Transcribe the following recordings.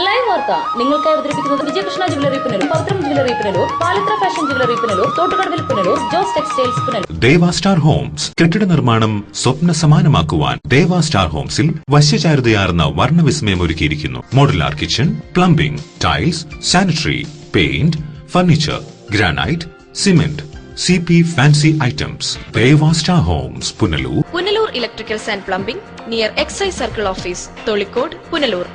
Live വാർത്ത നിങ്ങൾക്കായി അവതരിപ്പിക്കുന്നത് Vijayakrishna jewellery Punalur, Pavithram jewellery Punalur, Palithra fashion jewellery Punalur, തോട്ടുകടവിൽ Punalur, Jose textiles Punalur. Deva star homes കെട്ടിട നിർമ്മാണം സ്വപ്ന സമാനമാക്കുവാൻ ദേവ സ്റ്റാർ ഹോംസിൽ വശ്യചാരുതയാർന്ന വർണ്ണവിസ്മയം ഒരുക്കിയിരിക്കുന്നു. Modular kitchen, plumbing, tiles, sanitary, paint, furniture, granite, cement, CP fancy items. Deva Star Homes, Punalur. Punalur Electricals and Plumbing near Excise Circle Office, Tolikod, Punalur.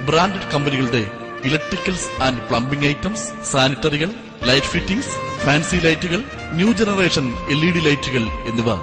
Branded companiകളുടെ electricals and plumbing items, സാനിറ്ററികൾ, light fittings, fancy ലൈറ്റുകൾ, new generation LED ലൈറ്റുകൾ എന്നിവ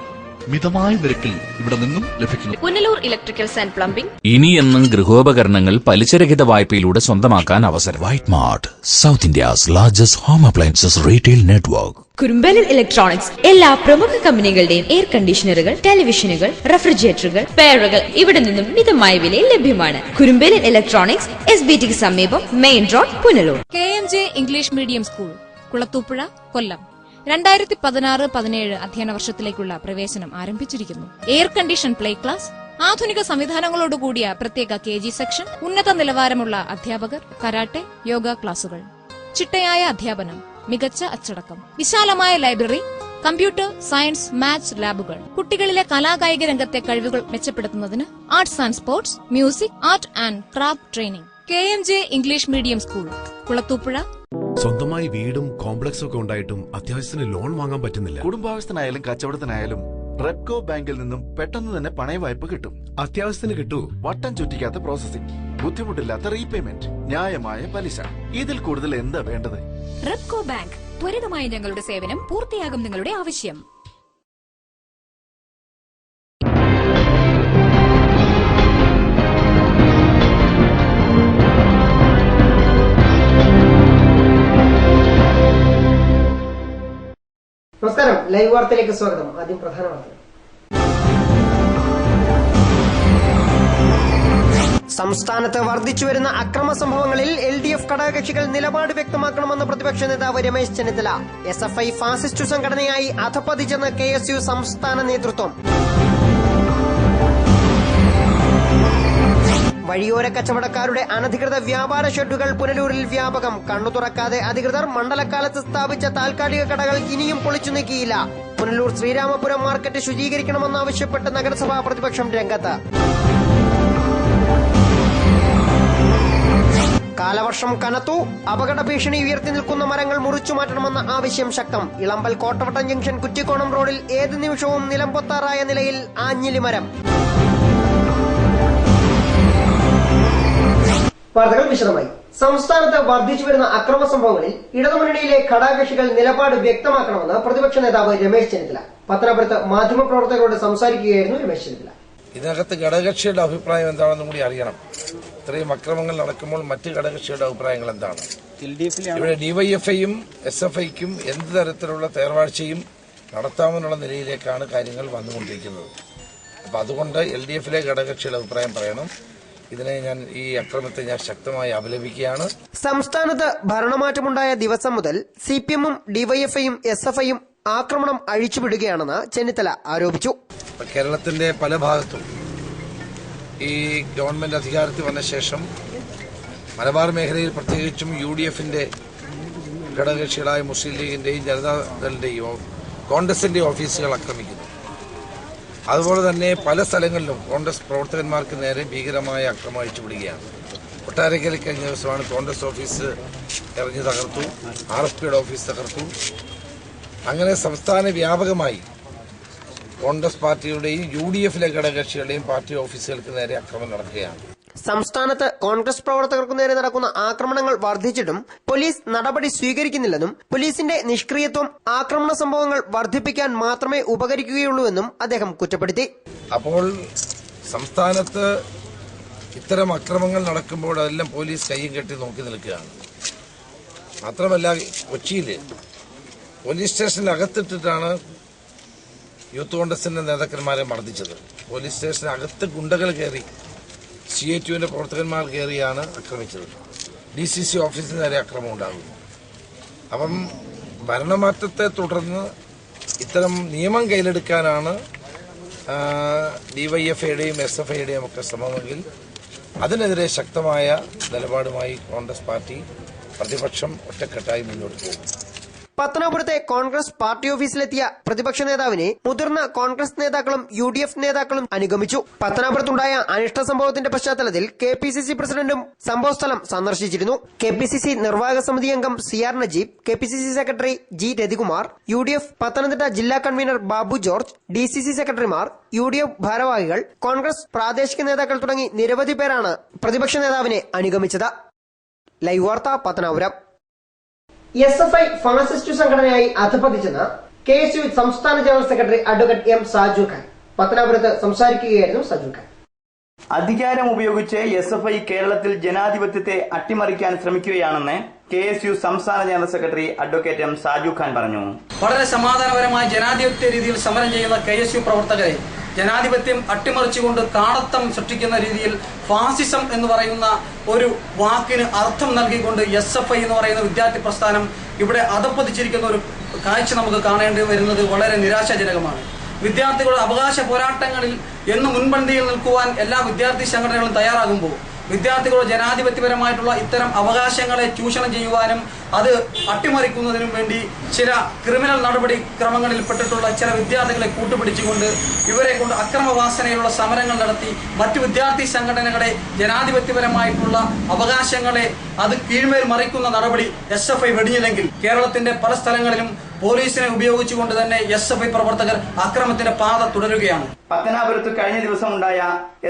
മിതമായ നിരക്കിൽ ഇവിടെ നിന്നും ലഭിക്കുന്നു. Punalur electricals and plumbing. ഇനിയെന്നും ഗൃഹോപകരണങ്ങൾ പലിശരഹിത വായ്പയിലൂടെ സ്വന്തമാക്കാൻ അവസരം. White mart, south India's largest home appliances retail network. Kurumbalil electronics എല്ലാ പ്രമുഖ കമ്പനികളുടെയും എയർ കണ്ടീഷണറുകൾ, ടെലിവിഷനുകൾ, റെഫ്രിജറേറ്ററുകൾ, പെയറുകൾ ഇവിടെ നിന്നും മിതമായ വിലയിൽ ലഭ്യമാണ്. കുറുമ്പലിൽ ഇലക്ട്രോണിക്സ്, SBT സമീപം, main road, Punalur. KMJ English medium school, Kulathupuzha, Kollam. 2016-17 അധ്യയന വർഷത്തിലേക്കുള്ള പ്രവേശനം ആരംഭിച്ചിരിക്കുന്നു. എയർ കണ്ടീഷൻ പ്ലേ ക്ലാസ്, ആധുനിക സംവിധാനങ്ങളോടുകൂടിയ പ്രത്യേക KG സെക്ഷൻ, ഉന്നത നിലവാരമുള്ള അധ്യാപകർ, കരാട്ടെ, യോഗ ക്ലാസുകൾ, ചിട്ടയായ അധ്യാപനം, മികച്ച അച്ചടക്കം, വിശാലമായ ലൈബ്രറി, കമ്പ്യൂട്ടർ, സയൻസ്, മാത്സ് ലാബുകൾ, കുട്ടികളിലെ കലാകായിക രംഗത്തെ കഴിവുകൾ മെച്ചപ്പെടുത്തുന്നതിന് arts and sports, music, art and craft training. KMJ English medium school, Kulathupuzha. സ്വന്തമായി വീടും കോംപ്ലക്സും ഒക്കെ ഉണ്ടായിട്ടും അത്യാവശ്യത്തിന് ലോൺ വാങ്ങാൻ പറ്റുന്നില്ല. കുടുംബാവശ്യത്തിനായാലും കച്ചവടത്തിനായാലും റെപ്കോ ബാങ്കിൽ നിന്നും പെട്ടെന്ന് തന്നെ പണയ വായ്പ കിട്ടും. അത്യാവശ്യത്തിന് കിട്ടൂ. വട്ടം ചുറ്റിക്കാത്ത പ്രോസസിംഗ്, ബുദ്ധിമുട്ടില്ലാത്ത റീപേയ്മെന്റ്, ന്യായമായ പലിശ. ഇതിൽ കൂടുതൽ എന്താ വേണ്ടത്? റെപ്കോ ബാങ്ക്. ത്വരിതമായ ഞങ്ങളുടെ സേവനം, പൂർത്തിയാകും നിങ്ങളുടെ ആവശ്യം. നമസ്കാരം, ലൈവ് വാർത്തയിലേക്ക് സ്വാഗതം. ആദ്യം പ്രധാന വാർത്തകൾ. സംസ്ഥാനത്ത് വർദ്ധിച്ചുവരുന്ന അക്രമ സംഭവങ്ങളിൽ LDF ഘടകകക്ഷികൾ നിലപാട് വ്യക്തമാക്കണമെന്ന് പ്രതിപക്ഷ നേതാവ് രമേശ് ചെന്നിത്തല. SFI ഫാസിസ്റ്റ് സംഘടനയായി അധപ്പതിച്ചെന്ന് KSU സംസ്ഥാന നേതൃത്വം. വഴിയോര കച്ചവടക്കാരുടെ അനധികൃത വ്യാപാര ഷെഡുകൾ പുനലൂരിൽ വ്യാപകം. കണ്ണു തുറക്കാതെ അധികൃതർ മണ്ഡലകാലത്ത് സ്ഥാപിച്ച താൽക്കാലിക കടകൾ ഇനിയും പൊളിച്ചു നീക്കിയില്ല. പുനലൂർ ശ്രീരാമപുരം മാർക്കറ്റ് ശുചീകരിക്കണമെന്നാവശ്യപ്പെട്ട് നഗരസഭാ പ്രതിപക്ഷം രംഗത്ത്. കാലവർഷം കനത്തു. അപകട ഭീഷണി ഉയർത്തി നിൽക്കുന്ന മരങ്ങൾ മുറിച്ചു മാറ്റണമെന്ന ആവശ്യം ശക്തം. ഇളമ്പൽ കോട്ടവട്ടം ജംഗ്ഷൻ കുറ്റിക്കോണം റോഡിൽ ഏത് നിമിഷവും നിലംപൊത്താറായ നിലയിൽ ആഞ്ഞിലി മരം. വാർത്തകൾ വിശദമായി. സംസ്ഥാനത്ത് വർദ്ധിച്ചുവരുന്ന അക്രമ സംഭവങ്ങളിൽ ഇടതുമുന്നണിയിലെ ഘടകകക്ഷികൾ നിലപാട് വ്യക്തമാക്കണമെന്ന് പ്രതിപക്ഷ നേതാവ് രമേശ് ചെന്നിത്തല പത്തനാപുരത്ത് മാധ്യമപ്രവർത്തകരോട് സംസാരിക്കുകയായിരുന്നു രമേശ് ചെന്നിത്തല. ഇതിനകത്ത് ഘടകകക്ഷിയുടെ അഭിപ്രായം എന്താണെന്നും കൂടി അറിയണം. ഇത്രയും അക്രമങ്ങൾ നടക്കുമ്പോൾ മറ്റ് ഘടകകക്ഷിയുടെ അഭിപ്രായങ്ങൾ എന്താണ്? ഇവിടെ DYFIയും SFIക്കും എന്ത് തരത്തിലുള്ള തേർവാഴ്ചയും നടത്താമെന്നുള്ള നിലയിലേക്കാണ് കാര്യങ്ങൾ വന്നുകൊണ്ടിരിക്കുന്നത്. അപ്പൊ അതുകൊണ്ട് LDFിലെ ഘടകകക്ഷിയുടെ അഭിപ്രായം പറയണം. ഈ അക്രമത്തെ ഞാൻ ശക്തമായി അപലപിക്കുകയാണ്. സംസ്ഥാനത്ത് ഭരണമാറ്റമുണ്ടായ ദിവസം മുതൽ CPMഉം DYFIയും SFIയും ആക്രമണം അഴിച്ചുവിടുകയാണെന്ന് ചെന്നിത്തല ആരോപിച്ചു. കേരളത്തിന്റെ പല ഭാഗത്തും ഈ ഗവൺമെന്റ് അധികാരത്തിൽ വന്ന ശേഷം മലബാർ മേഖലയിൽ പ്രത്യേകിച്ചും UDFന്റെ ഘടകകക്ഷികളായ മുസ്ലിം ലീഗിന്റെയും ജനതാദളിന്റെയും കോൺഗ്രസിന്റെയും ഓഫീസുകൾ ആക്രമിക്കുന്നു. അതുപോലെ തന്നെ പല സ്ഥലങ്ങളിലും കോൺഗ്രസ് പ്രവർത്തകന്മാർക്ക് നേരെ ഭീകരമായ അക്രമം അഴിച്ചുവിടുകയാണ്. കൊട്ടാരക്കരയിൽ കഴിഞ്ഞ ദിവസമാണ് കോൺഗ്രസ് ഓഫീസ് എറിഞ്ഞു തകർത്തു, RFPയുടെ ഓഫീസ് തകർത്തു. അങ്ങനെ സംസ്ഥാന വ്യാപകമായി കോൺഗ്രസ് പാർട്ടിയുടെയും UDFിലെ ഘടകകക്ഷികളുടെയും പാർട്ടി ഓഫീസുകൾക്ക് നേരെ ആക്രമണം നടക്കുകയാണ്. സംസ്ഥാനത്ത് കോൺഗ്രസ് പ്രവർത്തകർക്കു നേരെ നടക്കുന്ന ആക്രമണങ്ങൾ വർദ്ധിച്ചിട്ടും പോലീസ് നടപടി സ്വീകരിക്കുന്നില്ലെന്നും പോലീസിന്റെ നിഷ്ക്രിയത്വം ആക്രമണ സംഭവങ്ങൾ വർദ്ധിപ്പിക്കാൻ മാത്രമേ ഉപകരിക്കുകയുള്ളൂവെന്നും അദ്ദേഹം കുറ്റപ്പെടുത്തി. അപ്പോൾ സംസ്ഥാനത്ത് ഇത്തരം അക്രമങ്ങൾ നടക്കുമ്പോൾ അതെല്ലാം പോലീസ് കയ്യും കെട്ടി നോക്കി നിൽക്കുകയാണ്. മാത്രമല്ല, കൊച്ചിയിൽ പോലീസ് സ്റ്റേഷനിൽ അകത്തിട്ടിട്ടാണ് യൂത്ത് കോൺഗ്രസിന്റെ നേതാക്കന്മാരെ മർദ്ദിച്ചത്. പോലീസ് സ്റ്റേഷനകത്ത് ഗുണ്ടകൾ കയറി, CATUവിന്റെ പ്രവർത്തകന്മാർ കയറിയാണ് ആക്രമിച്ചത്. DCC ഓഫീസിന് നേരെ ആക്രമണം ഉണ്ടാകുന്നു. അപ്പം ഭരണമാറ്റത്തെ തുടർന്ന് ഇത്തരം നിയമം കയ്യിലെടുക്കാനാണ് DYFIയുടെയും SFIയുടെയും ഒക്കെ ശ്രമമെങ്കിൽ അതിനെതിരെ ശക്തമായ നിലപാടുമായി കോൺഗ്രസ് പാർട്ടി പ്രതിപക്ഷം ഒറ്റക്കെട്ടായി മുന്നോട്ട് പോകും. പത്തനാപുരത്തെ കോൺഗ്രസ് പാർട്ടി ഓഫീസിലെത്തിയ പ്രതിപക്ഷ നേതാവിനെ മുതിർന്ന കോൺഗ്രസ് നേതാക്കളും UDF നേതാക്കളും അനുഗമിച്ചു. പത്തനാപുരത്തുണ്ടായ അനിഷ്ട സംഭവത്തിന്റെ പശ്ചാത്തലത്തിൽ KPCC പ്രസിഡന്റും സംഭവസ്ഥലം സന്ദർശിച്ചിരുന്നു. KPCC നിർവാഹക സമിതി അംഗം CR Najeeb, KPCC secretary G Rathikumar, UDF Pathanamthitta ജില്ലാ കൺവീനർ ബാബു ജോർജ്, DCC സെക്രട്ടറിമാർ, UDF ഭാരവാഹികൾ, കോൺഗ്രസ് പ്രാദേശിക നേതാക്കൾ തുടങ്ങി നിരവധി പേരാണ് പ്രതിപക്ഷ നേതാവിനെ അനുഗമിച്ചത്. ലൈവ് വാർത്ത പത്തനാപുരം. SFI ഫാസിസ്റ്റ് സംഘടനയായി അധപതിച്ചെന്ന് KSU സംസ്ഥാന general secretary advocate M Saju Khan പത്തനാപുരത്ത് സംസാരിക്കുകയായിരുന്നു സാജു ഖാൻ. അധികാരം ഉപയോഗിച്ച് SFI കേരളത്തിൽ ജനാധിപത്യത്തെ അട്ടിമറിക്കാൻ ശ്രമിക്കുകയാണെന്ന് KSU സംസ്ഥാന general secretary advocate M Saju Khan പറഞ്ഞു. വളരെ സമാധാനപരമായി ജനാധിപത്യ രീതിയിൽ സമരം ചെയ്യുന്ന KSU പ്രവർത്തകരെ ജനാധിപത്യം അട്ടിമറിച്ചുകൊണ്ട് കാടത്തം സൃഷ്ടിക്കുന്ന രീതിയിൽ ഫാസിസം എന്ന് പറയുന്ന ഒരു വാക്കിന് അർത്ഥം നൽകിക്കൊണ്ട് SFI എന്ന് പറയുന്ന വിദ്യാർത്ഥി പ്രസ്ഥാനം ഇവിടെ അധപ്പതിച്ചിരിക്കുന്ന ഒരു കാഴ്ച നമുക്ക് കാണേണ്ടി വരുന്നത് വളരെ നിരാശാജനകമാണ്. വിദ്യാർത്ഥികളുടെ അവകാശ പോരാട്ടങ്ങളിൽ എന്ന് മുൻപന്തിയിൽ നിൽക്കുവാൻ എല്ലാ വിദ്യാർത്ഥി സംഘടനകളും തയ്യാറാകുമ്പോൾ വിദ്യാർത്ഥികളുടെ ജനാധിപത്യപരമായിട്ടുള്ള ഇത്തരം അവകാശങ്ങളെ ചൂഷണം ചെയ്യുവാനും അത് അട്ടിമറിക്കുന്നതിനും വേണ്ടി ചില ക്രിമിനൽ നടപടിക്രമങ്ങളിൽ പെട്ടിട്ടുള്ള ചില വിദ്യാർത്ഥികളെ കൂട്ടുപിടിച്ചുകൊണ്ട് ഇവരെ കൊണ്ട് അക്രമവാസനയുള്ള സമരങ്ങൾ നടത്തി മറ്റു വിദ്യാർത്ഥി സംഘടനകളെ ജനാധിപത്യപരമായിട്ടുള്ള അവകാശങ്ങളെ അത് കീഴ്മേൽ മറിക്കുന്ന നടപടി SFI വെടിഞ്ഞില്ലെങ്കിൽ കേരളത്തിന്റെ പല സ്ഥലങ്ങളിലും പോലീസിനെ ഉപയോഗിച്ചുകൊണ്ട് തന്നെ SFI പ്രവർത്തകർ അക്രമത്തിന്റെ പാത തുടരുകയാണ്. പത്തനാപുരത്ത് കഴിഞ്ഞ ദിവസം ഉണ്ടായ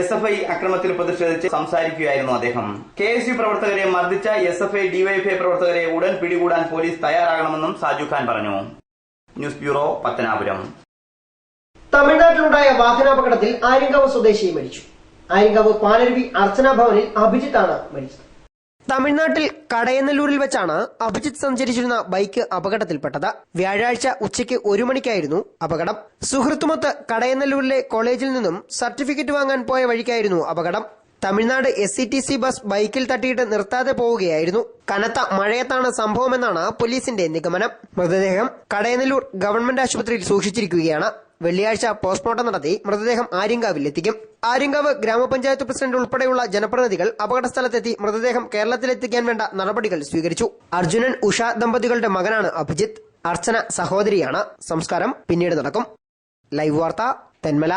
SFI അക്രമത്തിൽ പ്രതിഷേധിച്ച് സംസാരിക്കുകയായിരുന്നു അദ്ദേഹം. KSU പ്രവർത്തകരെ മർദ്ദിച്ച SFI DYFI പ്രവർത്തകരെ ഉടൻ പിടികൂടാൻ പോലീസ് തയ്യാറാകണമെന്നും സാജു ഖാൻ പറഞ്ഞു. News bureau Pathanapuram. തമിഴ്നാട്ടിലുണ്ടായ വാഹനാപകടത്തിൽ ആര്യങ്കാവ് സ്വദേശി മരിച്ചു. ആര്യങ്കാവ് പാലരുവി അർച്ചന ഭവനിൽ അഭിജിത്താണ് മരിച്ചത്. തമിഴ്നാട്ടിൽ കടയനല്ലൂരിൽ വെച്ചാണ് അഭിജിത്ത് സഞ്ചരിച്ചിരുന്ന ബൈക്ക് അപകടത്തിൽപ്പെട്ടത്. വ്യാഴാഴ്ച ഉച്ചയ്ക്ക് 1 മണിക്കായിരുന്നു അപകടം. സുഹൃത്തുമൊത്ത് കടയനല്ലൂരിലെ കോളേജിൽ നിന്നും സർട്ടിഫിക്കറ്റ് വാങ്ങാൻ പോയ വഴിക്കായിരുന്നു അപകടം. തമിഴ്നാട് SCTC ബസ് ബൈക്കിൽ തട്ടിയിട്ട് നിർത്താതെ പോവുകയായിരുന്നു. കനത്ത മഴയത്താണ് സംഭവമെന്നാണ് പോലീസിന്റെ നിഗമനം. മൃതദേഹം കടയനല്ലൂർ ഗവൺമെന്റ് ആശുപത്രിയിൽ സൂക്ഷിച്ചിരിക്കുകയാണ്. വെള്ളിയാഴ്ച പോസ്റ്റ്മോർട്ടം നടത്തി മൃതദേഹം ആര്യങ്കാവിൽ എത്തിക്കും. ആര്യങ്കാവ് ഗ്രാമപഞ്ചായത്ത് പ്രസിഡന്റ് ഉൾപ്പെടെയുള്ള ജനപ്രതിനിധികൾ അപകടസ്ഥലത്തെത്തി മൃതദേഹം കേരളത്തിലെത്തിക്കാൻ വേണ്ട നടപടികൾ സ്വീകരിച്ചു. അർജുനൻ ഉഷ ദമ്പതികളുടെ മകനാണ് അഭിജിത്ത്. അർച്ചന സഹോദരിയാണ്. സംസ്കാരം പിന്നീട് നടക്കും. ലൈവ് വാർത്ത തെന്മല.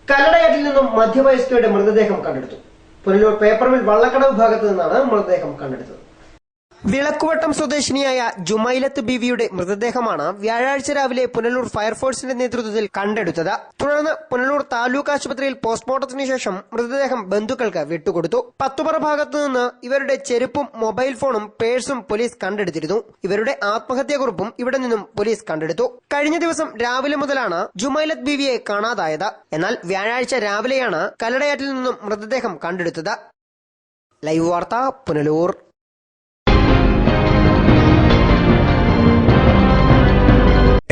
കല്ലടയാറ്റിൽ നിന്നും മധ്യവയസ്കയുടെ മൃതദേഹം കണ്ടെടുത്തു. പുനലൂർ പേപ്പർമിൽ വള്ളക്കടവ് ഭാഗത്ത് നിന്നാണ് മൃതദേഹം കണ്ടെടുത്തത്. വിളക്കുവട്ടം സ്വദേശിനിയായ ജുമൈലത്ത് ബീവിയുടെ മൃതദേഹമാണ് വ്യാഴാഴ്ച രാവിലെ പുനലൂർ ഫയർഫോഴ്സിന്റെ നേതൃത്വത്തിൽ കണ്ടെടുത്തത്. തുടർന്ന് പുനലൂർ താലൂക്ക് ആശുപത്രിയിൽ പോസ്റ്റ്മോർട്ടത്തിന് ശേഷം മൃതദേഹം ബന്ധുക്കൾക്ക് വിട്ടുകൊടുത്തു. പത്തുപറ ഭാഗത്തു നിന്ന് ഇവരുടെ ചെരുപ്പും മൊബൈൽ ഫോണും പേഴ്സും പോലീസ് കണ്ടെടുത്തിരുന്നു. ഇവരുടെ ആത്മഹത്യാക്കുറിപ്പും ഇവിടെ നിന്നും പോലീസ് കണ്ടെടുത്തു. കഴിഞ്ഞ ദിവസം രാവിലെ മുതലാണ് ജുമൈലത്ത് ബീവിയെ കാണാതായത്. എന്നാൽ വ്യാഴാഴ്ച രാവിലെയാണ് കല്ലടയാറ്റിൽ നിന്നും മൃതദേഹം കണ്ടെടുത്തത്. ലൈവ് വാർത്ത Punalur.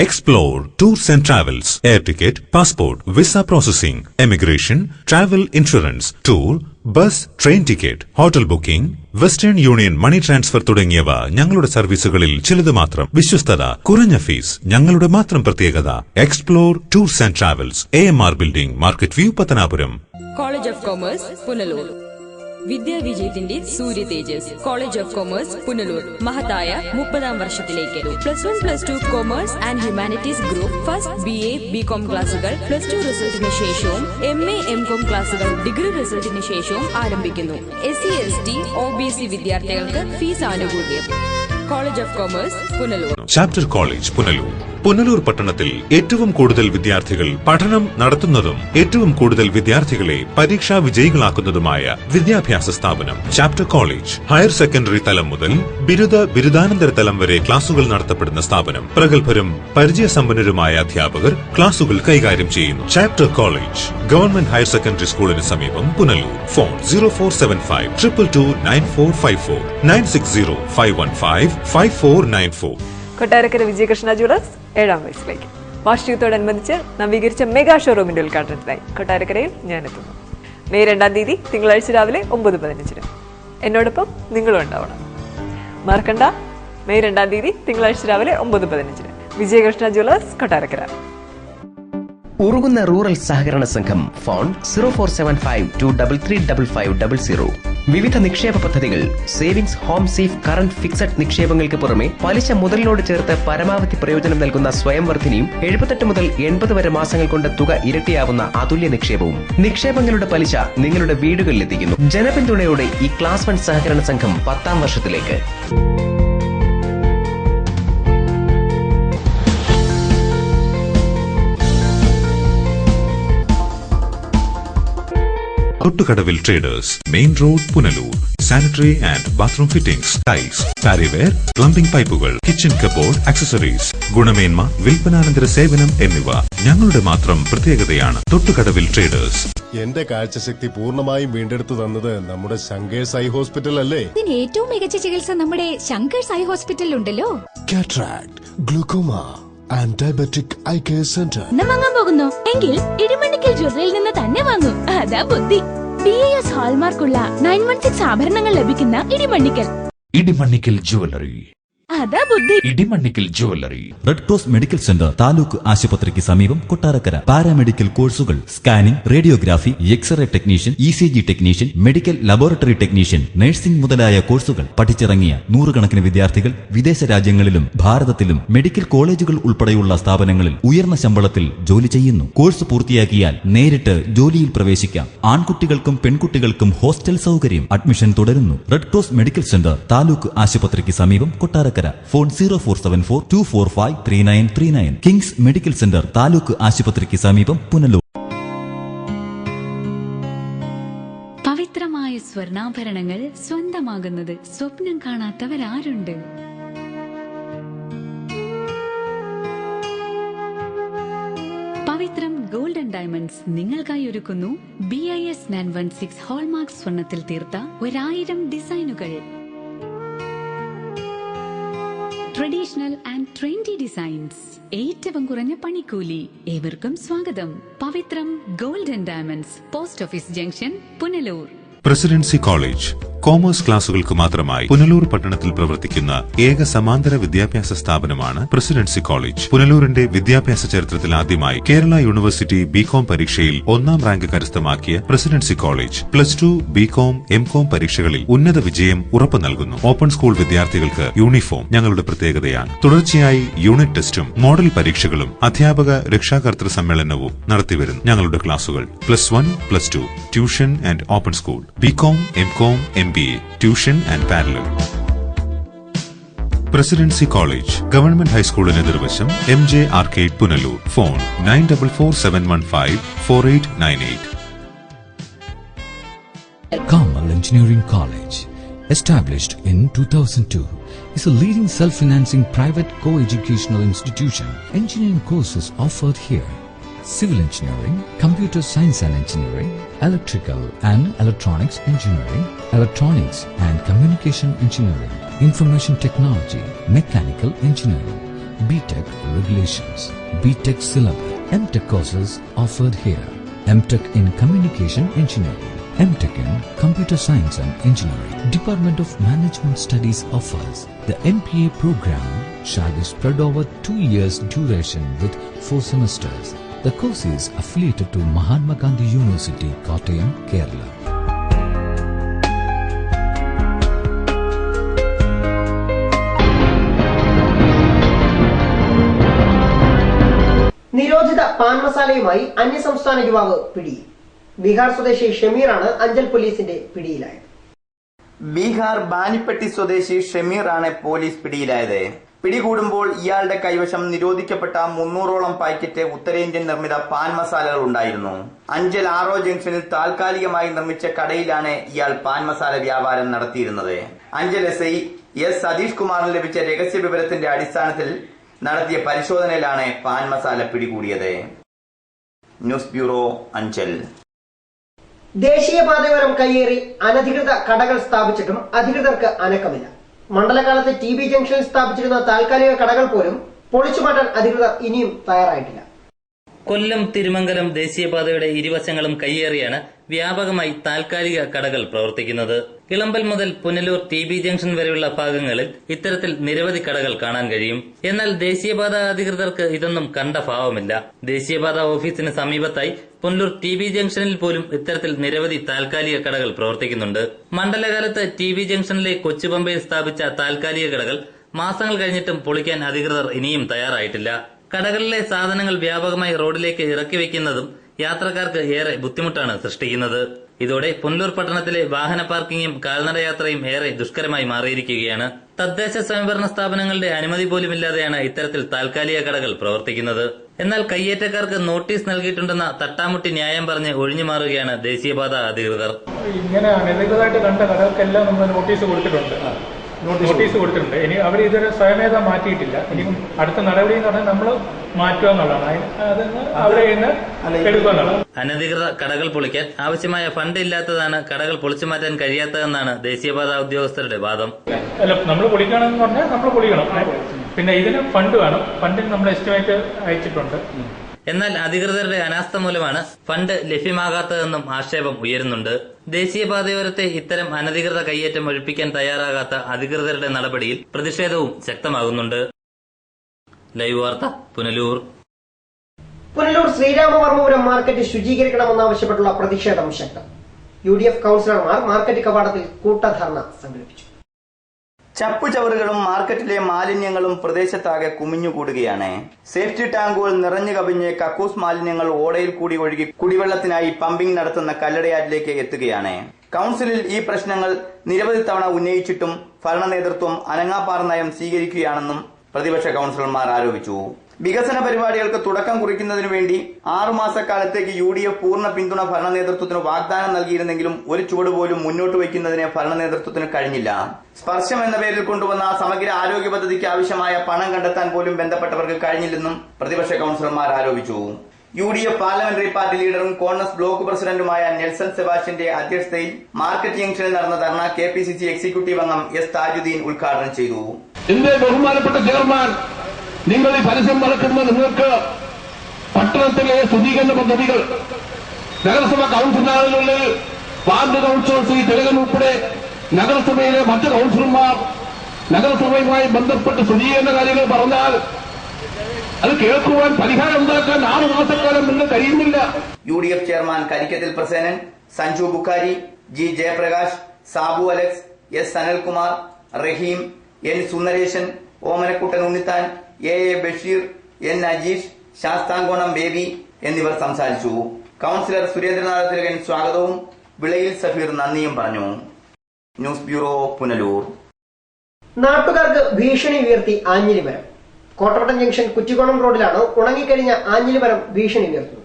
Explore Tours and Travels, air ticket, passport, visa processing, immigration, travel insurance, tour, bus, train ticket, hotel booking, Western Union money transfer തുടങ്ങിയവ ഞങ്ങളുടെ സർവീസുകളിൽ ചിലത് മാത്രം. വിശ്വസ്തത, കുറഞ്ഞ ഫീസ് ഞങ്ങളുടെ മാത്രം പ്രത്യേകത. Explore tours and travels, AMR building, market view, Pathanapuram. College of commerce Punalur. വിദ്യാവിജയത്തിന്റെ സൂര്യ തേജസ്. കോളേജ് ഓഫ് കൊമേഴ്സ് പുനലൂർ മഹത്തായ 30ാം വർഷത്തിലേക്ക്. +1 +2 commerce and humanities group. First BA BCom ക്ലാസുകൾ +2 റിസൾട്ടിന് ശേഷവും MA MCom ക്ലാസുകൾ ഡിഗ്രി റിസൾട്ടിന് ശേഷവും ആരംഭിക്കുന്നു. SC ST OBC വിദ്യാർത്ഥികൾക്ക് ഫീസ് ആനുകൂല്യം. College of commerce Punalur. Chapter college Punalur. Punalur പട്ടണത്തിൽ ഏറ്റവും കൂടുതൽ വിദ്യാർത്ഥികൾ പഠനം നടത്തുന്നതും ഏറ്റവും കൂടുതൽ വിദ്യാർത്ഥികളെ പരീക്ഷാ വിജയികളാക്കുന്നതുമായ വിദ്യാഭ്യാസ സ്ഥാപനം ചാപ്റ്റർ കോളേജ്. ഹയർ സെക്കൻഡറി തലം മുതൽ ബിരുദാനന്തര തലം വരെ ക്ലാസുകൾ നടത്തപ്പെടുന്ന സ്ഥാപനം. പ്രഗത്ഭരും പരിചയസമ്പന്നരുമായ അധ്യാപകർ ക്ലാസുകൾ കൈകാര്യം ചെയ്യുന്നു. Chapter college government higher secondary സ്കൂളിന് സമീപം പുനലൂർ. ഫോൺ 0475 222 9454 960 515 5494. കൊട്ടാരക്കര വിജയകൃഷ്ണ ജ്വല്ലേഴ്സ് 7ാം വയസ്സിലേക്ക് വാർഷികത്തോടനുബന്ധിച്ച് നവീകരിച്ച മെഗാ ഷോറൂമിന്റെ ഉദ്ഘാടനത്തിനായി കൊട്ടാരക്കരയിൽ ഞാനെത്തുന്നു. മെയ് 2-ാം തീയതി തിങ്കളാഴ്ച രാവിലെ 9:15. എന്നോടൊപ്പം നിങ്ങളും ഉണ്ടാവണം. മറക്കണ്ട, മെയ് 2-ാം തീയതി തിങ്കളാഴ്ച രാവിലെ 9:15. വിജയകൃഷ്ണ ജ്വല്ലേഴ്സ് കൊട്ടാരക്കര. ഉറുകുന്ന റൂറൽ സഹകരണ സംഘം. ഫോൺ 0475233550. വിവിധ നിക്ഷേപ പദ്ധതികൾ. Savings, home safe, current, fixed നിക്ഷേപങ്ങൾക്ക് പുറമെ പലിശ മുതലിനോട് ചേർത്ത് പരമാവധി പ്രയോജനം നൽകുന്ന സ്വയം വർദ്ധിനിയും 78 മുതൽ 80 വരെ മാസങ്ങൾ കൊണ്ട് തുക ഇരട്ടിയാവുന്ന അതുല്യ നിക്ഷേപവും. നിക്ഷേപങ്ങളുടെ പലിശ നിങ്ങളുടെ വീടുകളിലെത്തിക്കുന്നു. ജനപിന്തുണയോടെ ഈ ക്ലാസ് 1 സഹകരണ സംഘം 10ാം വർഷത്തിലേക്ക്. Thottukadavil traders, main road, Punalur. Sanitary and bathroom fittings, tiles, Parryware, plumbing പൈപ്പുകൾ, കിച്ചൺ കബോർഡ്, ആക്സസറീസ്, ഗുണമേന്മ, വിൽപ്പനാനന്തര സേവനം എന്നിവ ഞങ്ങളുടെ മാത്രം പ്രത്യേകതയാണ്. തൊട്ടുകടവിൽ ട്രേഡേഴ്സ്. എന്റെ കാഴ്ചശക്തി പൂർണ്ണമായും വീണ്ടെടുത്തു തന്നത് നമ്മുടെ ശങ്കേഴ്സ് ഐ ഹോസ്പിറ്റൽ അല്ലേ? ഇതിന് ഏറ്റവും മികച്ച ചികിത്സ നമ്മുടെ ശങ്കേഴ്സ് ഐ ഹോസ്പിറ്റലിൽ ഉണ്ടല്ലോ. Cataract, glaucoma and diabetic eye care centre. വാങ്ങാൻ പോകുന്നു എങ്കിൽ ഇടിമണ്ണിക്കൽ ജ്വല്ലറിയിൽ നിന്ന് തന്നെ വാങ്ങൂ. അതാ ബുദ്ധി. BIS ഹാൾമാർക്കുള്ള 916 ആഭരണങ്ങൾ ലഭിക്കുന്ന ഇടിമണ്ണിക്കൽ. ഇടിമണ്ണിക്കൽ ജുവല്ലറി. അതാ ബുദ്ധി. Idimannickal jewellery. Red Cross medical centre, taluk ആശുപത്രിക്ക് സമീപം, കൊട്ടാരക്കര. പാരാമെഡിക്കൽ കോഴ്സുകൾ, scanning, radiography, X-ray technician, ECG technician, medical laboratory technician, nursing മുതലായ കോഴ്സുകൾ പഠിച്ചിറങ്ങിയ നൂറുകണക്കിന് വിദ്യാർത്ഥികൾ വിദേശ രാജ്യങ്ങളിലും ഭാരതത്തിലും മെഡിക്കൽ കോളേജുകൾ ഉൾപ്പെടെയുള്ള സ്ഥാപനങ്ങളിൽ ഉയർന്ന ശമ്പളത്തിൽ ജോലി ചെയ്യുന്നു. കോഴ്സ് പൂർത്തിയാക്കിയാൽ നേരിട്ട് ജോലിയിൽ പ്രവേശിക്കാം. ആൺകുട്ടികൾക്കും പെൺകുട്ടികൾക്കും ഹോസ്റ്റൽ സൗകര്യം. അഡ്മിഷൻ തുടരുന്നു. Red Cross medical centre, taluk ആശുപത്രിക്ക് സമീപം, Kottarakkara. Phone 0474245339. Kings medical centre, taluk ആശുപത്രിക്ക് സമീപം, പുനലൂർ. പവിത്രമായ സ്വർണ്ണാഭരണങ്ങൾ സ്വന്തമാകുന്നത് സ്വപ്നം കാണാത്തവരാരുണ്ട്? പവിത്രം ഗോൾഡൻ ഡയമണ്ട്സ് നിങ്ങൾക്കായി ഒരുക്കുന്നു BIS 916 ഹോൾമാർക്ക് സ്വർണത്തിൽ തീർത്ത 1000 ഡിസൈനുകൾ. ട്രഡീഷണൽ ആൻഡ് ട്രെൻഡി ഡിസൈൻസ്, ഏറ്റവും കുറഞ്ഞ പണിക്കൂലി. ഏവർക്കും സ്വാഗതം. Pavithram golden diamonds, post office junction, Punalur. Presidency college commerce ക്ലാസുകൾക്ക് മാത്രമായി പുനലൂർ പട്ടണത്തിൽ പ്രവർത്തിക്കുന്ന ഏക സമാന്തര വിദ്യാഭ്യാസ സ്ഥാപനമാണ് പ്രസിഡൻസി കോളേജ്. പുനലൂരിന്റെ വിദ്യാഭ്യാസ ചരിത്രത്തിൽ ആദ്യമായി കേരള യൂണിവേഴ്സിറ്റി BCom പരീക്ഷയിൽ 1ാം റാങ്ക് കരസ്ഥമാക്കിയ പ്രസിഡൻസി കോളേജ് +2, BCom, MCom പരീക്ഷകളിൽ ഉന്നത വിജയം ഉറപ്പു നൽകുന്നു. ഓപ്പൺ സ്കൂൾ വിദ്യാർത്ഥികൾക്ക് യൂണിഫോം ഞങ്ങളുടെ പ്രത്യേകതയാണ്. തുടർച്ചയായി യൂണിറ്റ് ടെസ്റ്റും മോഡൽ പരീക്ഷകളും അധ്യാപക രക്ഷാകർതൃ സമ്മേളനവും നടത്തിവരുന്നു. ഞങ്ങളുടെ ക്ലാസുകൾ +1, +2, tuition and open school, BCom, MCom, MBA, tuition and parallel. Presidency college government ഹൈസ്കൂളിന് എതിർവശം, MJ arcade, Punalur. Phone 9447154898. Kamal Engineering College, established in 2002, is a leading self-financing private co-educational institution. Engineering courses offered here: civil engineering, computer science and engineering, electrical and electronics engineering, electronics and communication engineering, information technology, mechanical engineering, BTech regulations, BTech syllabus. MTech courses offered here: MTech in communication engineering, MTech in computer science and engineering. Department of Management Studies offers the MPA program shall be spread over 2 years duration with 4 semesters. The course is affiliated to Mahatma Gandhi University, Kottayam, Kerala. നിരോധിത pan മസാലയുമായി അന്യസംസ്ഥാന യുവാവ് പിടിയിൽ. ബീഹാർ സ്വദേശി ഷമീറാണ് അഞ്ചൽ പോലീസിന്റെ പിടിയിലായത്. ബീഹാർ ബാനിപ്പെട്ടി സ്വദേശി ഷമീർ ആണ് police പിടിയിലായത്. പിടികൂടുമ്പോൾ ഇയാളുടെ കൈവശം നിരോധിക്കപ്പെട്ട 300ഓളം പാക്കറ്റ് ഉത്തരേന്ത്യൻ നിർമ്മിത പാൻ മസാലകൾ ഉണ്ടായിരുന്നു. അഞ്ചൽ ആറോ ജംഗ്ഷനിൽ താൽക്കാലികമായി നിർമ്മിച്ച കടയിലാണ് ഇയാൾ പാൻ മസാല വ്യാപാരം നടത്തിയിരുന്നത്. അഞ്ചൽ SI S സതീഷ് കുമാറിന് ലഭിച്ച രഹസ്യ വിവരത്തിന്റെ അടിസ്ഥാനത്തിൽ നടത്തിയ പരിശോധനയിലാണ് പാൻ മസാല പിടികൂടിയത്. News bureau, Anchal. ദേശീയപാതയോരം കയ്യേറി അനധികൃത കടകൾ സ്ഥാപിച്ചിട്ടും അധികൃതർക്ക് അനക്കമില്ല. മണ്ഡലകാലത്ത് TB ജംഗ്ഷനിൽ സ്ഥാപിച്ചിരുന്ന താൽക്കാലിക കടകൾ പോലും പൊളിച്ചുമാറ്റാൻ അധികൃതർ ഇനിയും തയ്യാറായിട്ടില്ല. കൊല്ലം തിരുമംഗലം ദേശീയപാതയുടെ ഇരുവശങ്ങളും കയ്യേറിയാണ് വ്യാപകമായി താൽക്കാലിക കടകൾ പ്രവർത്തിക്കുന്നത്. ഇളമ്പൽ മുതൽ പുനലൂർ TB ജംഗ്ഷൻ വരെയുള്ള ഭാഗങ്ങളിൽ ഇത്തരത്തിൽ നിരവധി കടകൾ കാണാൻ കഴിയും. എന്നാൽ ദേശീയപാത അധികൃതർക്ക് ഇതൊന്നും കണ്ട ഭാവമില്ല. ദേശീയപാത ഓഫീസിന് സമീപത്തായി പുനലൂർ TB ജംഗ്ഷനിൽ പോലും ഇത്തരത്തിൽ നിരവധി താൽക്കാലിക കടകൾ പ്രവർത്തിക്കുന്നുണ്ട്. മണ്ഡലകാലത്ത് TB ജംഗ്ഷനിലെ കൊച്ചുപമ്പയിൽ സ്ഥാപിച്ച താൽക്കാലിക കടകൾ മാസങ്ങൾ കഴിഞ്ഞിട്ടും പൊളിക്കാൻ അധികൃതർ ഇനിയും തയ്യാറായിട്ടില്ല. കടകളിലെ സാധനങ്ങൾ വ്യാപകമായി റോഡിലേക്ക് ഇറക്കി വയ്ക്കുന്നതും യാത്രക്കാർക്ക് ഏറെ ബുദ്ധിമുട്ടാണ് സൃഷ്ടിക്കുന്നത്. ഇതോടെ പുനലൂർ പട്ടണത്തിലെ വാഹന പാർക്കിംഗും കാൽനടയാത്രയും ഏറെ ദുഷ്കരമായി മാറിയിരിക്കുകയാണ്. തദ്ദേശ സ്വയംഭരണ സ്ഥാപനങ്ങളുടെ അനുമതി പോലുമില്ലാതെയാണ് ഇത്തരത്തിൽ താൽക്കാലിക കടകൾ പ്രവർത്തിക്കുന്നത്. എന്നാൽ കയ്യേറ്റക്കാർക്ക് നോട്ടീസ് നൽകിയിട്ടുണ്ടെന്ന തട്ടാമുട്ടി ന്യായം പറഞ്ഞ് ഒഴിഞ്ഞു മാറുകയാണ് ദേശീയപാത അധികൃതർ. ഇങ്ങനെ അനധികൃതമായിട്ട് കണ്ട കടകൾക്കെല്ലാം നമ്മൾ നോട്ടീസ് കൊടുത്തിട്ടുണ്ട്. ഇനി അവർ ഇതുവരെ സ്വയമേധ മാറ്റിയിട്ടില്ല. ഇനി അടുത്ത നടപടി എന്ന് പറഞ്ഞാൽ നമ്മൾ മാറ്റുക എന്നുള്ളതാണ്. അവരെ എടുക്കുക എന്നുള്ളതാണ്. അനധികൃത കടകൾ പൊളിക്കാൻ ആവശ്യമായ ഫണ്ട് ഇല്ലാത്തതാണ് കടകൾ പൊളിച്ചു മാറ്റാൻ കഴിയാത്തതെന്നാണ് ദേശീയപാത ഉദ്യോഗസ്ഥരുടെ വാദം. അല്ല, നമ്മൾ പൊളിക്കണമെന്ന് പറഞ്ഞാൽ നമ്മൾ പൊളിക്കണം. പിന്നെ ഇതിന് ഫണ്ട് വേണം. ഫണ്ടിന് നമ്മൾ എസ്റ്റിമേറ്റ് അയച്ചിട്ടുണ്ട്. എന്നാൽ അധികൃതരുടെ അനാസ്ഥ മൂലമാണ് ഫണ്ട് ലഭ്യമാകാത്തതെന്നും ആക്ഷേപം ഉയരുന്നുണ്ട്. ദേശീയപാതയോരത്തെ ഇത്തരം അനധികൃത കയ്യേറ്റം ഒഴിപ്പിക്കാൻ തയ്യാറാകാത്ത അധികൃതരുടെ നടപടിയിൽ പ്രതിഷേധവും ശക്തമാകുന്നുണ്ട്. ലൈവ് വാർത്ത, പുനലൂർ. പുനലൂർ ശ്രീരാമവർമ്മപുരം മാർക്കറ്റ് ശുചീകരിക്കണമെന്നാവശ്യപ്പെട്ടുള്ള പ്രതിഷേധം ശക്തം. UDF കൌൺസിലർമാർ മാർക്കറ്റ് കവാടത്തിൽ കൂട്ടധർണ സംഘടിപ്പിച്ചു. ചപ്പുചവറുകളും മാർക്കറ്റിലെ മാലിന്യങ്ങളും പ്രദേശത്താകെ കുമിഞ്ഞുകൂടുകയാണ്. സേഫ്റ്റി ടാങ്കുകൾ നിറഞ്ഞു കവിഞ്ഞ് കക്കൂസ് മാലിന്യങ്ങൾ ഓടയിൽ കൂടി ഒഴുകി കുടിവെള്ളത്തിനായി പമ്പിംഗ് നടത്തുന്ന കല്ലടയാറ്റിലേക്ക് എത്തുകയാണ്. കൌൺസിലിൽ ഈ പ്രശ്നങ്ങൾ നിരവധി തവണ ഉന്നയിച്ചിട്ടും ഭരണ നേതൃത്വം അനങ്ങാപ്പാറ നയം സ്വീകരിക്കുകയാണെന്നും പ്രതിപക്ഷ കൌൺസിലർമാർ ആരോപിച്ചു. വികസന പരിപാടികൾക്ക് തുടക്കം കുറിക്കുന്നതിനു വേണ്ടി 6 മാസക്കാലത്തേക്ക് UDF പൂർണ്ണ പിന്തുണ ഭരണ നേതൃത്വത്തിന് വാഗ്ദാനം നൽകിയിരുന്നെങ്കിലും ഒരു ചുവട് പോലും മുന്നോട്ട് വയ്ക്കുന്നതിന് ഭരണ നേതൃത്വത്തിന് കഴിഞ്ഞില്ല. സ്പർശം എന്ന പേരിൽ കൊണ്ടുവന്ന സമഗ്ര ആരോഗ്യ പദ്ധതിക്ക് ആവശ്യമായ പണം കണ്ടെത്താൻ പോലും ബന്ധപ്പെട്ടവർക്ക് കഴിഞ്ഞില്ലെന്നും പ്രതിപക്ഷ കൌൺസിലർമാർ ആരോപിച്ചു. UDF പാർലമെന്ററി പാർട്ടി ലീഡറും കോൺഗ്രസ് ബ്ലോക്ക് പ്രസിഡന്റുമായ നെൽസൺ സെബാസ്റ്റ്യന്റെ അധ്യക്ഷതയിൽ മാർക്കറ്റ് ജംഗ്ഷനിൽ നടന്ന ധർണ KPCC എക്സിക്യൂട്ടീവ് അംഗം S താജുദ്ദീൻ ഉദ്ഘാടനം ചെയ്തു. ബഹുമാനപ്പെട്ട ചെയർമാൻ, നിങ്ങൾ ഈ പരസ്യം നടക്കുന്ന നിങ്ങൾക്ക് പട്ടണത്തിലെ ശുചീകരണ പദ്ധതികൾ നഗരസഭ കൌൺസിലുകളിൽ വാർഡ് കൌൺസിലർ ശ്രീ തിലകൻ ഉൾപ്പെടെ നഗരസഭയിലെ മറ്റ് കൌൺസിലർമാർ നഗരസഭയുമായി ബന്ധപ്പെട്ട് ശുചീകരണ കാര്യങ്ങൾ പറഞ്ഞാൽ അത് കേൾക്കുവാൻ പരിഹാരം ഉണ്ടാക്കാൻ 6 മാസക്കാലം നിങ്ങൾ കഴിയുന്നില്ല. UDF chairman Karikkathil Prasenan, Sanju Bukhari, G Jayaprakash, Sabu Alex, S Sanalkumar, Rahim, N Sundaresan, Omanakuttan Unnithan, A Basheer, N Ajeesh, Sasthamkonam Baby എന്നിവർ സംസാരിച്ചു. കൌൺസിലർ സുരേന്ദ്രനാഥ് തിലകൻ സ്വാഗതവും വിളയിൽ സഫീർ നന്ദിയും പറഞ്ഞു. News bureau, Punalur. നാട്ടുകാർക്ക് ഭീഷണി ഉയർത്തി ആഞ്ഞിലിമരം. കോട്ടവട്ടം ജംഗ്ഷൻ കുറ്റിക്കോണം റോഡിലാണ് ഉണങ്ങിക്കഴിഞ്ഞ ആഞ്ഞിലിമരം ഭീഷണി ഉയർത്തുന്നത്.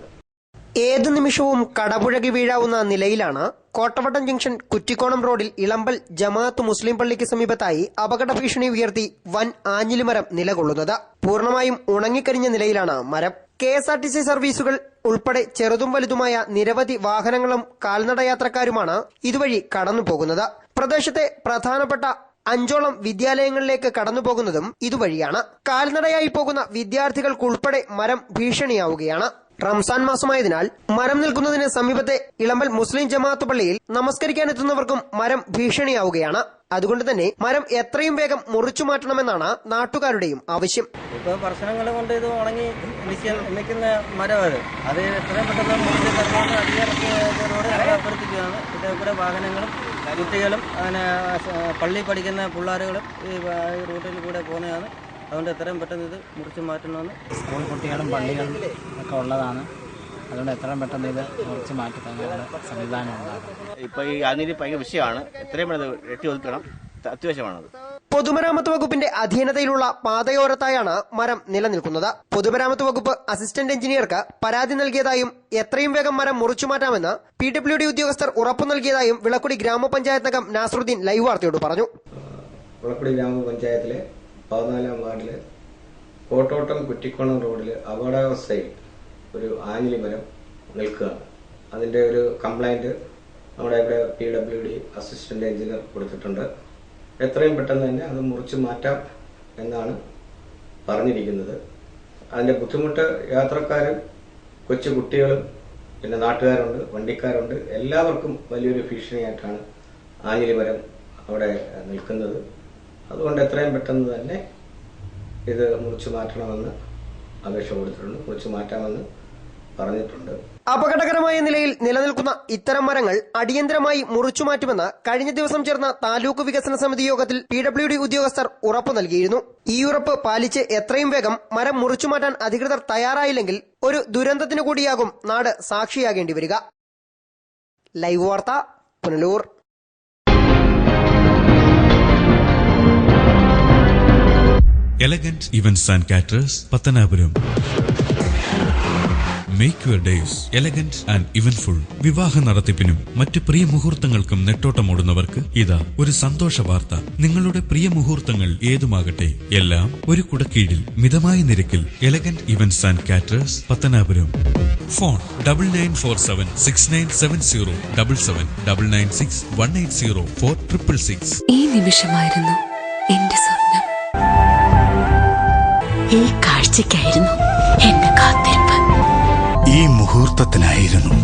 ഏതു നിമിഷവും കടപുഴകി വീഴാവുന്ന നിലയിലാണ് കോട്ടവട്ടം ജംഗ്ഷൻ കുറ്റിക്കോണം റോഡിൽ ഇളമ്പൽ ജമാഅത്ത് മുസ്ലിം പള്ളിക്ക് സമീപത്തായി അപകട ഭീഷണി ഉയർത്തി വൻ ആഞ്ഞിലിമരം നിലകൊള്ളുന്നത്. പൂർണ്ണമായും ഉണങ്ങിക്കരിഞ്ഞ നിലയിലാണ് മരം. KSRTC സർവീസുകൾ ഉൾപ്പെടെ ചെറുതും വലുതുമായ നിരവധി വാഹനങ്ങളും കാൽനടയാത്രക്കാരുമാണ് ഇതുവഴി കടന്നുപോകുന്നത്. പ്രദേശത്തെ പ്രധാനപ്പെട്ട 5ഓളം വിദ്യാലയങ്ങളിലേക്ക് കടന്നുപോകുന്നതും ഇതുവഴിയാണ്. കാൽനടയായി പോകുന്ന വിദ്യാർത്ഥികൾക്കുൾപ്പെടെ മരം ഭീഷണിയാവുകയാണ്. റംസാൻ മാസമായതിനാൽ മരം നിൽക്കുന്നതിന് സമീപത്തെ ഇളമ്പൽ മുസ്ലിം ജമാഅത്ത് പള്ളിയിൽ നമസ്കരിക്കാനെത്തുന്നവർക്കും മരം ഭീഷണിയാവുകയാണ്. അതുകൊണ്ട് തന്നെ മരം എത്രയും വേഗം മുറിച്ചു മാറ്റണമെന്നാണ് നാട്ടുകാരുടെയും ആവശ്യം. ഇപ്പോൾ പ്രശ്നങ്ങൾ കൊണ്ട് ഇത് ഉണങ്ങി നിൽക്കുന്ന മരം അത് എത്രയും പെട്ടെന്ന് മുറിച്ച് തരണമെന്ന് അധികാരികളോട് അഭ്യർത്ഥിക്കുകയാണ്. ഇതേക്കൂടെ വാഹനങ്ങളും കുട്ടികളും അങ്ങനെ പള്ളി പഠിക്കുന്ന പിള്ളേരുകളും ഈ റൂട്ടിൽ കൂടെ പോകുന്നതാണ്. അതുകൊണ്ട് എത്രയും പെട്ടെന്ന് ഇത് മുറിച്ച് മാറ്റണമെന്ന്. സ്കൂൾ കുട്ടികളും പള്ളികളും ഒക്കെ ഉള്ളതാണ്. അതുകൊണ്ട് എത്രയും പെട്ടെന്ന് ഇത് മുറിച്ച് മാറ്റി തങ്ങളുടെ സംവിധാനം ഉണ്ടാകും. ഇപ്പോൾ ഈ ആഞ്ഞിലി ഭയങ്കര വിഷയമാണ്. എത്രയും പെട്ടെന്ന് എട്ടി ഒതുക്കണം, അത്യാവശ്യമാണത്. പൊതുമരാമത്ത് വകുപ്പിന്റെ അധീനതയിലുള്ള പാതയോരത്തായാണ് മരം നിലനിൽക്കുന്നത്. പൊതുമരാമത്ത് വകുപ്പ് അസിസ്റ്റന്റ് എഞ്ചിനീയർക്ക് പരാതി നൽകിയതായും എത്രയും വേഗം മരം മുറിച്ചുമാറ്റാമെന്ന് PWD ഉദ്യോഗസ്ഥർ ഉറപ്പു നൽകിയതായും വിളക്കുടി ഗ്രാമപഞ്ചായത്തംഗം നാസറുദ്ദീൻ ലൈവ് വാർത്തയോട് പറഞ്ഞു. വിളക്കുടി ഗ്രാമപഞ്ചായത്തിലെ 14ാം വാർഡില് കോട്ടോട്ടം കുറ്റിക്കോണം റോഡിൽ അപകടാവസ്ഥയിൽ ഒരു ആഞ്ഞിലി മരം നിൽക്കുകയാണ്. അതിന്റെ ഒരു കംപ്ലൈന്റ് നമ്മുടെ ഇവിടെ PWD അസിസ്റ്റന്റ് എഞ്ചിനീയർ കൊടുത്തിട്ടുണ്ട്. എത്രയും പെട്ടെന്ന് തന്നെ അത് മുറിച്ച് മാറ്റാം എന്നാണ് പറഞ്ഞിരിക്കുന്നത്. അതിന്റെ ബുദ്ധിമുട്ട് യാത്രക്കാരും കൊച്ചു കുട്ടികളും പിന്നെ നാട്ടുകാരുണ്ട്, വണ്ടിക്കാരുണ്ട്, എല്ലാവർക്കും വലിയൊരു ഭീഷണിയായിട്ടാണ് ആഞ്ഞിലി മരം അവിടെ നിൽക്കുന്നത്. അതുകൊണ്ട് എത്രയും പെട്ടെന്ന് തന്നെ ഇത് മുറിച്ചു മാറ്റണമെന്ന് അപേക്ഷ കൊടുത്തിട്ടുണ്ട്. മുറിച്ചു മാറ്റാമെന്ന് പറഞ്ഞിട്ടുണ്ട്. അപകടകരമായ നിലയിൽ നിലനിൽക്കുന്ന ഇത്തരം മരങ്ങൾ അടിയന്തരമായി മുറിച്ചു മാറ്റുമെന്ന് കഴിഞ്ഞ ദിവസം ചേർന്ന താലൂക്ക് വികസന സമിതി യോഗത്തിൽ PWD ഉദ്യോഗസ്ഥർ ഉറപ്പു നൽകിയിരുന്നു. ഈ ഉറപ്പ് പാലിച്ച് എത്രയും വേഗം മരം മുറിച്ചു മാറ്റാൻ അധികൃതർ തയ്യാറായില്ലെങ്കിൽ ഒരു ദുരന്തത്തിനു കൂടിയാകും നാട് സാക്ഷിയാകേണ്ടി വരിക. ലൈവ് വാർത്ത, Punalur. Elegant Events and Caterers, Pathanapuram. Make your days elegant and eventful. വിവാഹ നടത്തിപ്പിനും മറ്റ് പ്രിയ മുഹൂർത്തങ്ങൾക്കും നെട്ടോട്ടമോടുന്നവർക്ക് ഇതാ ഒരു സന്തോഷ വാർത്ത. നിങ്ങളുടെ പ്രിയ മുഹൂർത്തങ്ങൾ ഏതുമാകട്ടെ, എല്ലാം ഒരു കുടക്കീഴിൽ മിതമായ നിരക്കിൽ. Elegant events and caterers, Pathanapuram. Phone 9947697077 9961804666. ഈ നിമിഷമായിരുന്നു എന്റെ സ്വപ്നം. ഈ കാഴ്ചയ്ക്കായിരുന്നു എന്റെ കാത്തിരിപ്പ്. ഈ മുഹൂർത്തത്തിനായിരുന്നു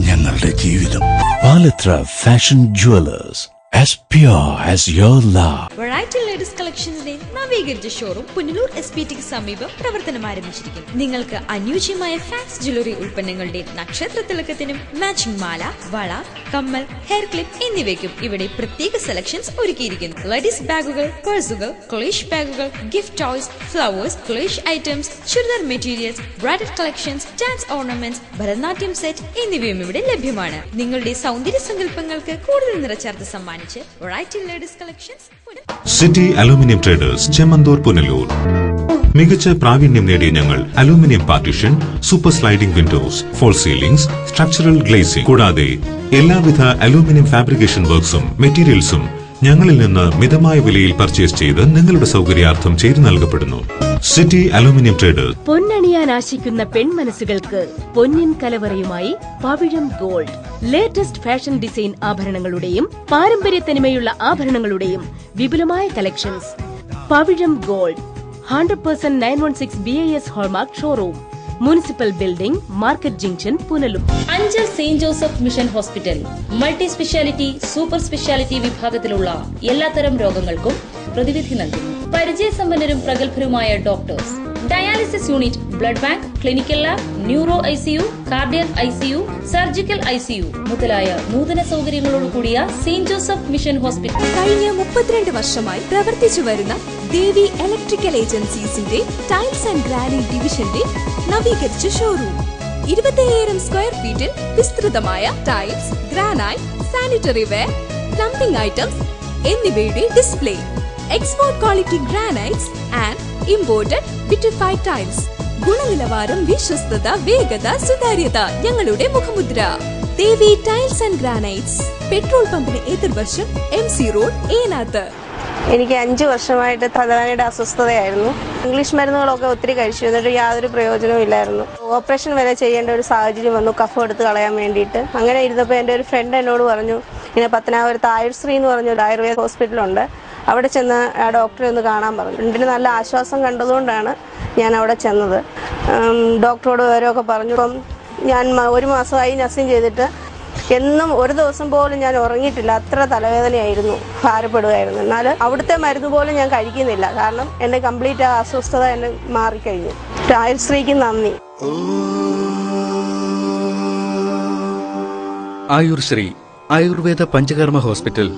ഞങ്ങളുടെ ജീവിതം. Palathra fashion jewellers, as pure as your love. Variety ladies കളക്ഷൻസിന്റെ നവീകരിച്ച ഷോറൂം പുനലൂർ SPTക്ക് സമീപം പ്രവർത്തനം ആരംഭിച്ചിരിക്കുന്നു. നിങ്ങൾക്ക് അനുയോജ്യമായ ഫാൻസ് ജ്വല്ലറി ഉൽപ്പന്നങ്ങളുടെ നക്ഷത്ര തിളക്കത്തിനും മാച്ചിങ് മാല, വള, കമ്മൽ, ഹെയർ ക്ലിപ്പ് എന്നിവയ്ക്കും ഇവിടെ പ്രത്യേക സെലക്ഷൻസ് ഒരുക്കിയിരിക്കുന്നു. ലേഡീസ് ബാഗുകൾ, പേഴ്സുകൾ, ക്ലേഷ് ബാഗുകൾ, ഗിഫ്റ്റ് ടോയ്സ്, ഫ്ലവേഴ്സ്, ക്ലേഷ് items, churidar materials, bridal collections, dance ornaments, Bharatanatyam set എന്നിവയും ഇവിടെ ലഭ്യമാണ്. നിങ്ങളുടെ സൗന്ദര്യ സങ്കല്പങ്ങൾക്ക് കൂടുതൽ നിറച്ചാർത്ത് സമ്മാനിച്ച് variety ladies collections. City aluminium traders, Chemmanthoor, Punalur. മികച്ച പ്രാവീണ്യം നേടിയ ഞങ്ങൾ aluminium partition, super sliding windows, false ceilings, structural glazing കൂടാതെ എല്ലാവിധ അലൂമിനിയം ഫാബ്രിക്കേഷൻ വർക്ക്സും മെറ്റീരിയൽസും ഞങ്ങളിൽ നിന്ന് മിതമായ വിലയിൽ പർച്ചേസ് ചെയ്ത് നിങ്ങളുടെ സൗകര്യാർത്ഥം ചെയ്തു നൽകപ്പെടുന്നു. City aluminium traders. പൊന്നണിയാൻ ആശിക്കുന്ന പെൺമനസ്സുകൾക്ക് പൊന്നിൻ കലവറയുമായി Pavizham gold. Latest fashion design ആഭരണങ്ങളുടെയും പാരമ്പര്യ തനിമയുള്ള ആഭരണങ്ങളുടെയും വിപുലമായ collections. Pavizham gold, 100% 916 BIS hallmark showroom, municipal building, market junction, Punalur. Anchal saint Joseph mission hospital multi speciality, super speciality വിഭാഗത്തിലുള്ള എല്ലാത്തരം രോഗങ്ങൾക്കും പ്രതിവിധി നൽകുന്നു. പരിചയസമ്പന്നരും പ്രഗത്ഭരുമായ doctors, dialysis unit, blood bank, clinical lab, neuro ICU, cardiac ICU, surgical ICU മുതലായ നൂതന സൗകര്യങ്ങളോട് കൂടിയ സെയിന്റ് ജോസഫ് മിഷൻ ഹോസ്പിറ്റൽ കഴിഞ്ഞ 32 വർഷമായി പ്രവർത്തിച്ചു വരുന്ന ദേവി ഇലക്ട്രിക്കൽ ഏജൻസീസിന്റെ ടൈൽസ് ആൻഡ് ഗ്രാനൈറ്റ് ഡിവിഷന്റെ നവീകരിച്ച ഷോറൂം. 25,000 സ്ക്വയർ ഫീറ്റിൽ വിസ്തൃതമായ tiles, granite, sanitary ware, plumbing items എന്നിവയുടെ display. Export quality granites and imported vitrified tiles. ഗുണനിലവാരം, വിശ്വസ്തത, വേഗത, സുതാര്യത ഞങ്ങളുടെ മുഖമുദ്ര. Devi tiles and granites, petrol പമ്പിന് എതിർവശം, MC റോഡ്, ഏനാത്ത്. എനിക്ക് 5 വർഷമായിട്ട് തലവേദനയുടെ അസ്വസ്ഥതയായിരുന്നു. ഇംഗ്ലീഷ് മരുന്നുകളൊക്കെ ഒത്തിരി കഴിച്ചു, എന്നിട്ട് യാതൊരു പ്രയോജനവും ഇല്ലായിരുന്നു. ഓപ്പറേഷൻ വരെ ചെയ്യേണ്ട ഒരു സാഹചര്യം വന്നു, കഫം എടുത്ത് കളയാൻ വേണ്ടിയിട്ട്. അങ്ങനെ ഇരുന്നപ്പോൾ എൻ്റെ ഒരു ഫ്രണ്ട് എന്നോട് പറഞ്ഞു, ഇങ്ങനെ പത്തനാപുരത്ത് ആയുർശ്രീ എന്ന് പറഞ്ഞൊരു ആയുർവേദ ഹോസ്പിറ്റലുണ്ട്, അവിടെ ചെന്ന് ആ ഡോക്ടറെ ഒന്ന് കാണാൻ പറഞ്ഞു. ഫ്രണ്ടിന് നല്ല ആശ്വാസം കണ്ടതുകൊണ്ടാണ് ഞാൻ അവിടെ ചെന്നത്. ഡോക്ടറോട് വിവരമൊക്കെ പറഞ്ഞു. ഇപ്പം ഞാൻ 1 മാസമായി നഴ്സിംഗ് ചെയ്തിട്ട് എന്നും ഒരു ദിവസം പോലും ഞാൻ ഉറങ്ങിയിട്ടില്ല. അത്ര തലവേദനയായിരുന്നു, ഭാരപ്പെടുകയായിരുന്നു. എന്നാൽ അവിടുത്തെ മരുന്ന് പോലും ഞാൻ കഴിക്കുന്നില്ല, കാരണം എൻ്റെ കംപ്ലീറ്റ് ആ അസ്വസ്ഥത എന്നെ മാറിക്കഴിഞ്ഞു. ആയുർശ്രീക്ക് നന്ദി. ആയുർശ്രീ ആയുർവേദ പഞ്ചകർമ്മ ഹോസ്പിറ്റൽ,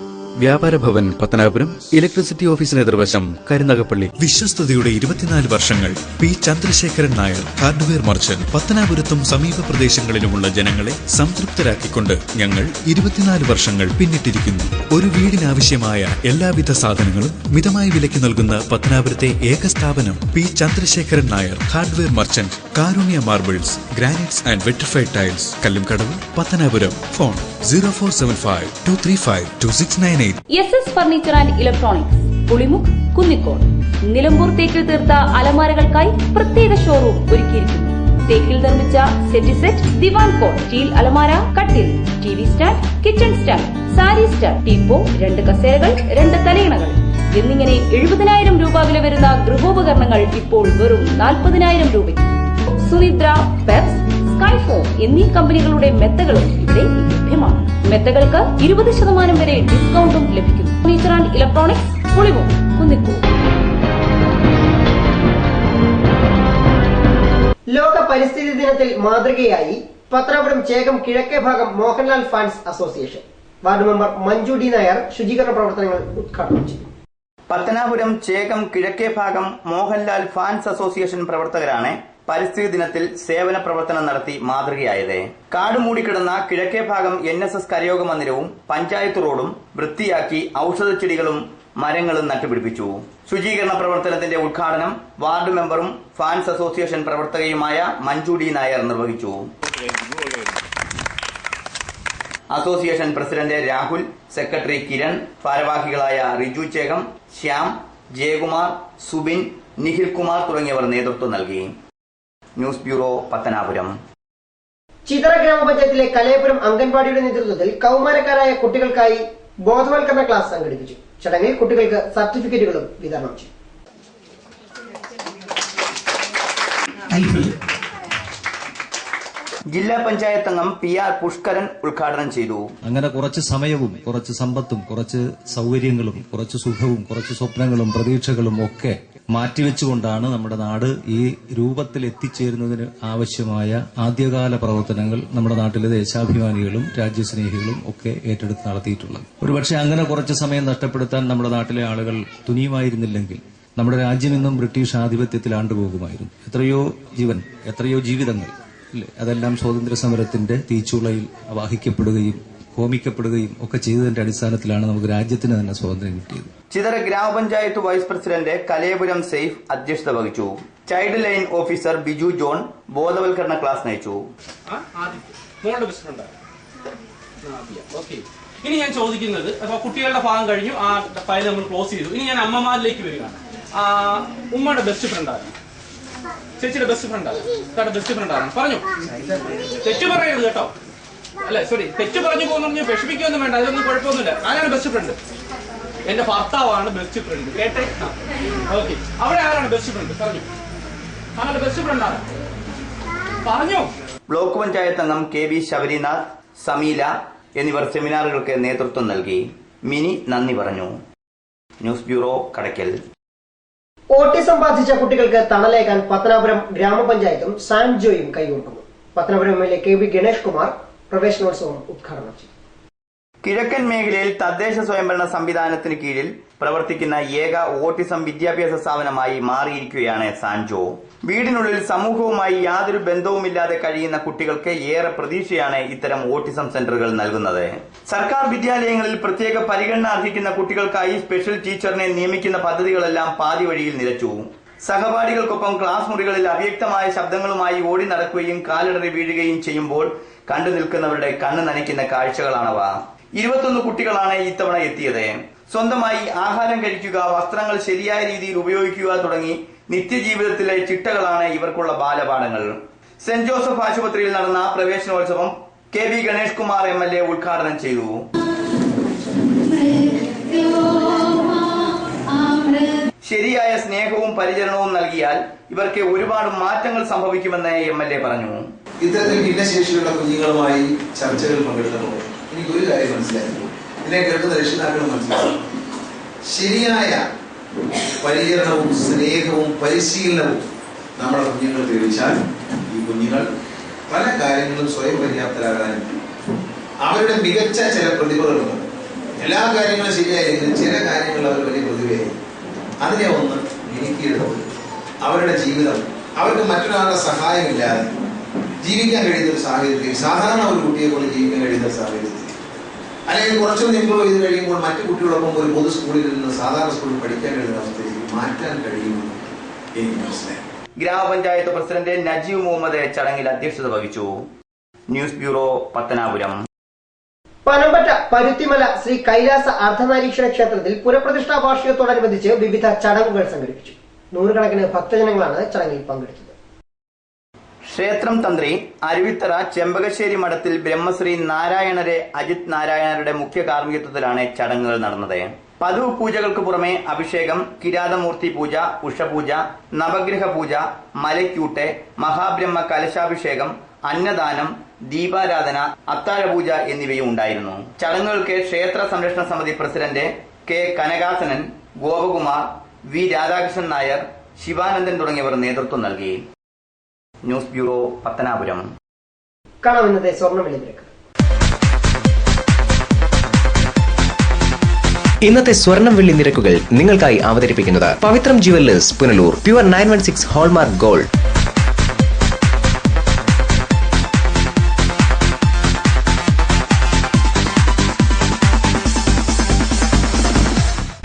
വ്യാപാര ഭവൻ, പത്തനാപുരം, ഇലക്ട്രിസിറ്റി ഓഫീസിന് എതിർവശം, കരുനാഗപ്പള്ളി. വിശ്വസ്തയുടെ 24 വർഷങ്ങൾ. P. Chandrasekharan Nair, hardware merchant. പത്തനാപുരത്തും സമീപ പ്രദേശങ്ങളിലുമുള്ള ജനങ്ങളെ സംതൃപ്തരാക്കിക്കൊണ്ട് ഞങ്ങൾ 24 വർഷങ്ങൾ പിന്നിട്ടിരിക്കുന്നു. ഒരു വീടിനാവശ്യമായ എല്ലാവിധ സാധനങ്ങളും മിതമായ വിലയ്ക്ക് നൽകുന്ന പത്തനാപുരത്തെ ഏക സ്ഥാപനം P. Chandrasekharan Nair, hardware merchant, Karunya marbles, granites and vitrified tiles, Kallumkadavu, Pathanapuram. Phone 0475-235-2698. SS furniture and electronics, Pulimukku, Kunnicode. Nilambur തേക്കിൽ തീർത്ത അലമാരകൾക്കായി പ്രത്യേക ഷോറൂം ഒരുക്കിയിരിക്കുന്നു. തേക്കിൽ നിർമ്മിച്ച സെറ്റ്, ദിവാൻ കോട്ട്, സ്റ്റീൽ അലമാര, കട്ടിൽ, TV stand, kitchen stand, sari stand, teapoy, 2 കസേരകൾ, 2 തലയിണകൾ എന്നിങ്ങനെ 70,000 രൂപ വില വരുന്ന ഗൃഹോപകരണങ്ങൾ ഇപ്പോൾ വെറും 40,000 രൂപയ്ക്ക്. സുനിദ്ര, പെപ്സ്, സ്കൈഫോം എന്നീ കമ്പനികളുടെ മെത്തകളും ഇവിടെ ലഭ്യമാണ്. മെത്തകൾക്ക് 20% വരെ ഡിസ്കൗണ്ടും ലഭിക്കുന്നു. Furniture and electronics, Pulimoodu, Kunnicode. ലോക പരിസ്ഥിതി ദിനത്തിൽ മാതൃകയായി പത്തനാപുരം ചേകം കിഴക്കേ ഭാഗം Mohanlal fans association ward member Manju D Nair ശുചീകരണ പ്രവർത്തനങ്ങൾ ഉദ്ഘാടനം ചെയ്തു. പത്തനാപുരം ചേകം കിഴക്കേ ഭാഗം മോഹൻലാൽ ഫാൻസ് അസോസിയേഷൻ പ്രവർത്തകരാണ് പരിസ്ഥിതി ദിനത്തിൽ സേവന പ്രവർത്തനം നടത്തി മാതൃകയായത്. കാട് മൂടിക്കിടന്ന കിഴക്കേ ഭാഗം NSS കരയോഗ മന്ദിരവും പഞ്ചായത്ത് റോഡും വൃത്തിയാക്കി ഔഷധച്ചെടികളും മരങ്ങളും നട്ടുപിടിപ്പിച്ചു. ശുചീകരണ പ്രവർത്തനത്തിന്റെ ഉദ്ഘാടനം വാർഡ് മെമ്പറും ഫാൻസ് അസോസിയേഷൻ പ്രവർത്തകയുമായ മഞ്ജു ഡി നായർ നിർവഹിച്ചു. Association president Rahul, secretary Kiran, ഭാരവാഹികളായ റിജു ചേകം, ശ്യാം, ജയകുമാർ, സുബിൻ, നിഖിൽ കുമാർ തുടങ്ങിയവർ നേതൃത്വം നൽകി. News bureau, Pathanapuram. ചിതറ ഗ്രാമപഞ്ചായത്തിലെ കലയപുരം അംഗൻവാടിയുടെ നേതൃത്വത്തിൽ കൌമാരക്കാരായ കുട്ടികൾക്കായി ബോധവൽക്കരണ ക്ലാസ് സംഘടിപ്പിച്ചു. ചടങ്ങിൽ കുട്ടികൾക്ക് സർട്ടിഫിക്കറ്റുകളും വിതരണം ചെയ്തു. ജില്ലാ പഞ്ചായത്ത് അംഗം PR പുഷ്കരൻ ഉദ്ഘാടനം ചെയ്തു. അങ്ങനെ കുറച്ച് സമയവും കുറച്ച് സമ്പത്തും കുറച്ച് സൗകര്യങ്ങളും കുറച്ച് സുഖവും കുറച്ച് സ്വപ്നങ്ങളും പ്രതീക്ഷകളും ഒക്കെ മാറ്റിവെച്ചുകൊണ്ടാണ് നമ്മുടെ നാട് ഈ രൂപത്തിൽ എത്തിച്ചേരുന്നതിന് ആവശ്യമായ ആദ്യകാല പ്രവർത്തനങ്ങൾ നമ്മുടെ നാട്ടിലെ ദേശാഭിമാനികളും രാജ്യസ്നേഹികളും ഒക്കെ ഏറ്റെടുത്ത് നടത്തിയിട്ടുള്ളത്. ഒരുപക്ഷെ അങ്ങനെ കുറച്ച് സമയം നഷ്ടപ്പെടുത്താൻ നമ്മുടെ നാട്ടിലെ ആളുകൾ തുനിയുമായിരുന്നില്ലെങ്കിൽ നമ്മുടെ രാജ്യം ഇന്നും ബ്രിട്ടീഷ് ആധിപത്യത്തിൽ ആണ്ടുപോകുമായിരുന്നു. എത്രയോ ജീവൻ, എത്രയോ ജീവിതങ്ങൾ, അതെല്ലാം സ്വാതന്ത്ര്യ സമരത്തിന്റെ തീച്ചുളയിൽ വാഹിക്കപ്പെടുകയും ഹോമിക്കപ്പെടുകയും ഒക്കെ ചെയ്തതിന്റെ അടിസ്ഥാനത്തിലാണ് നമുക്ക് രാജ്യത്തിന് തന്നെ സ്വാതന്ത്ര്യം കിട്ടിയത്. ചിതറ ഗ്രാമപഞ്ചായത്ത് വൈസ് പ്രസിഡന്റ് കലയപുരം സെയ്ഫ് അധ്യക്ഷത വഹിച്ചു. Child line officer Biju John ബോധവൽക്കരണ ക്ലാസ് നയിച്ചു. ഇനി ഞാൻ ചോദിക്കുന്നത്, അപ്പൊ കുട്ടികളുടെ ഭാഗം കഴിഞ്ഞു, ആ ഫയൽ നമ്മൾ ക്ലോസ് ചെയ്തു. ഇനി ഞാൻ അമ്മമാരിലേക്ക് വരികയാണ്. ഉമ്മയുടെ ബെസ്റ്റ് ഫ്രണ്ടാണ്, ചേച്ചിയുടെ ബെസ്റ്റ് ഫ്രണ്ടാണ്, ബെസ്റ്റ് ഫ്രണ്ടാണ്. പറഞ്ഞു, തെറ്റു പറയരുത് കേട്ടോ. അല്ലെ, സോറി, തെറ്റു പറഞ്ഞു പോകുന്ന വിഷമിക്കൊന്നും വേണ്ട, അതൊന്നും കുഴപ്പമൊന്നുമില്ല. ആരാണ് ബെസ്റ്റ് ഫ്രണ്ട്? എന്റെ ഭർത്താവാണ് ബെസ്റ്റ് ഫ്രണ്ട്. കേട്ടെ? ഓക്കെ. അവിടെ ആരാണ് ബെസ്റ്റ് ഫ്രണ്ട്? പറഞ്ഞു. ആരാണ് ബെസ്റ്റ് ഫ്രണ്ടാണ്? പറഞ്ഞു. ബ്ലോക്ക് പഞ്ചായത്ത് അംഗം KB ശബരിനാഥ്, സമീല എന്നിവർ സെമിനാറുകൾക്ക് നേതൃത്വം നൽകി. മിനി നന്ദി പറഞ്ഞു. News bureau, Kadakkal. ഓട്ടിസം ബാധിച്ച കുട്ടികൾക്ക് തണലേക്കാൻ പത്തനാപുരം ഗ്രാമപഞ്ചായത്തും സാൻജോയും കൈകൊണ്ടുന്നു. പത്തനാപുരം MLA KB ഗണേഷ് കുമാർ പ്രവേശനോത്സവം ഉദ്ഘാടനം ചെയ്തു. കിഴക്കൻ മേഖലയിൽ തദ്ദേശ സ്വയംഭരണ സംവിധാനത്തിന് കീഴിൽ പ്രവർത്തിക്കുന്ന ഏക ഓട്ടിസം വിദ്യാഭ്യാസ സ്ഥാപനമായി മാറിയിരിക്കുകയാണ് സാൻജോ. വീടിനുള്ളിൽ സമൂഹവുമായി യാതൊരു ബന്ധവുമില്ലാതെ കഴിയുന്ന കുട്ടികൾക്ക് ഏറെ പ്രതീക്ഷയാണ് ഇത്തരം ഓട്ടിസം സെന്ററുകൾ നൽകുന്നത്. സർക്കാർ വിദ്യാലയങ്ങളിൽ പ്രത്യേക പരിഗണന അർഹിക്കുന്ന കുട്ടികൾക്കായി സ്പെഷ്യൽ ടീച്ചറിനെ നിയമിക്കുന്ന പദ്ധതികളെല്ലാം പാതി വഴിയിൽ നിലച്ചു. സഹപാഠികൾക്കൊപ്പം ക്ലാസ് മുറികളിൽ അവ്യക്തമായ ശബ്ദങ്ങളുമായി ഓടി നടക്കുകയും കാലിടറി വീഴുകയും ചെയ്യുമ്പോൾ കണ്ടു നിൽക്കുന്നവരുടെ കണ്ണ് നനയ്ക്കുന്ന കാഴ്ചകളാണവ. 21 കുട്ടികളാണ് ഇത്തവണ എത്തിയത്. സ്വന്തമായി ആഹാരം കഴിക്കുക, വസ്ത്രങ്ങൾ ശരിയായ രീതിയിൽ ഉപയോഗിക്കുക തുടങ്ങി നിത്യജീവിതത്തിലെ ചിട്ടകളാണ് ഇവർക്കുള്ള ബാലപാഠങ്ങൾ. സെന്റ് ജോസഫ് ആശുപത്രിയിൽ നടന്ന പ്രവേശനോത്സവം KB ഗണേഷ് കുമാർ MLA ഉദ്ഘാടനം ചെയ്തു. ശരിയായ സ്നേഹവും പരിചരണവും നൽകിയാൽ ഇവർക്ക് ഒരുപാട് മാറ്റങ്ങൾ സംഭവിക്കുമെന്ന് MLA പറഞ്ഞു. ഇത്തരത്തിൽ ഭിന്നശേഷിയുള്ള കുഞ്ഞുങ്ങളുമായി ചർച്ചകൾ പങ്കെടുക്കുമ്പോൾ എനിക്കൊരു കാര്യം മനസ്സിലായിരുന്നു. ഇതിനെ കേൾക്കുന്ന രക്ഷിതാക്കളും മനസ്സിലാക്കും. ശരിയായ പരിചരണവും സ്നേഹവും പരിശീലനവും നമ്മുടെ കുഞ്ഞുങ്ങൾക്ക് ലഭിച്ചാൽ ഈ കുഞ്ഞുങ്ങൾ പല കാര്യങ്ങളും സ്വയം പര്യാപ്തരാകാനും അവരുടെ മികച്ച ചില പ്രതിഭകളുണ്ട്. എല്ലാ കാര്യങ്ങളും ശരിയായെങ്കിലും ചില കാര്യങ്ങൾ അവർ വലിയ പ്രതിഭയായി അതിനെ ഒന്ന് മിനുക്കിയെടുത്ത് അവരുടെ ജീവിതം അവർക്ക് മറ്റൊരാളുടെ സഹായമില്ലാതെ ജീവിക്കാൻ കഴിയുന്ന ഒരു സാഹചര്യത്തിൽ, സാധാരണ ഒരു കുട്ടിയെ കൊണ്ട് ജീവിക്കാൻ കഴിയുന്ന ഒരു സാഹചര്യത്തിൽ, അല്ലെങ്കിൽ കുറച്ചൊന്ന് ഇമ്പ്രൂവ് ചെയ്ത് കഴിയുമ്പോൾ മറ്റു കുട്ടികളൊപ്പം ഒരു പൊതു സ്കൂളിൽ നിന്ന് സാധാരണ സ്കൂളിൽ പഠിക്കാൻ കഴിയുന്ന അവസ്ഥയിലേക്ക് മാറ്റാൻ കഴിയുമെന്ന് എനിക്ക് മനസ്സിലായി. ഗ്രാമപഞ്ചായത്ത് പ്രസിഡന്റ് നജീബ് മുഹമ്മദ് ചടങ്ങിൽ അധ്യക്ഷത വഹിച്ചു. News bureau, Pathanapuram. പനമ്പറ്റ പരുത്തിമല ശ്രീ കൈലാസ അർദ്ധനാരീശ്വര ക്ഷേത്രത്തിൽ പുനഃപ്രതിഷ്ഠാ വാർഷികത്തോടനുബന്ധിച്ച് വിവിധ ചടങ്ങുകൾ സംഘടിപ്പിച്ചു. നൂറുകണക്കിന് ഭക്തജനങ്ങളാണ് ചടങ്ങിൽ പങ്കെടുത്തത്. ക്ഷേത്രം തന്ത്രി അരുവിത്തറ ചെമ്പകശ്ശേരി മഠത്തിൽ ബ്രഹ്മശ്രീ നാരായണരെ അജിത് നാരായണരുടെ മുഖ്യ കാർമ്മികത്വത്തിലാണ് ചടങ്ങുകൾ നടന്നത്. പതിവ് പൂജകൾക്ക് പുറമെ അഭിഷേകം, കിരാതമൂർത്തി പൂജ, ഉഷപൂജ, നവഗ്രഹ പൂജ, മലയ്ക്കൂട്ട്, മഹാബ്രഹ്മ കലശാഭിഷേകം, അന്നദാനം, ദീപാരാധന, അത്താഴപൂജ എന്നിവയും ഉണ്ടായിരുന്നു. ചടങ്ങുകൾക്ക് ക്ഷേത്ര സംരക്ഷണ സമിതി president K Kanakasanan, Gopakumar, V Radhakrishnan Nair, Sivanandan തുടങ്ങിയവർ നേതൃത്വം നൽകി. News bureau, Pathanapuram. കാണാം ഇന്നത്തെ സ്വർണ്ണവില നിരക്ക്. ഇന്നത്തെ സ്വർണം വെള്ളി നിരക്കുകൾ നിങ്ങൾക്കായി അവതരിപ്പിക്കുന്നത് Pavithram jewellers, Punalur. Pure 916 hallmark gold.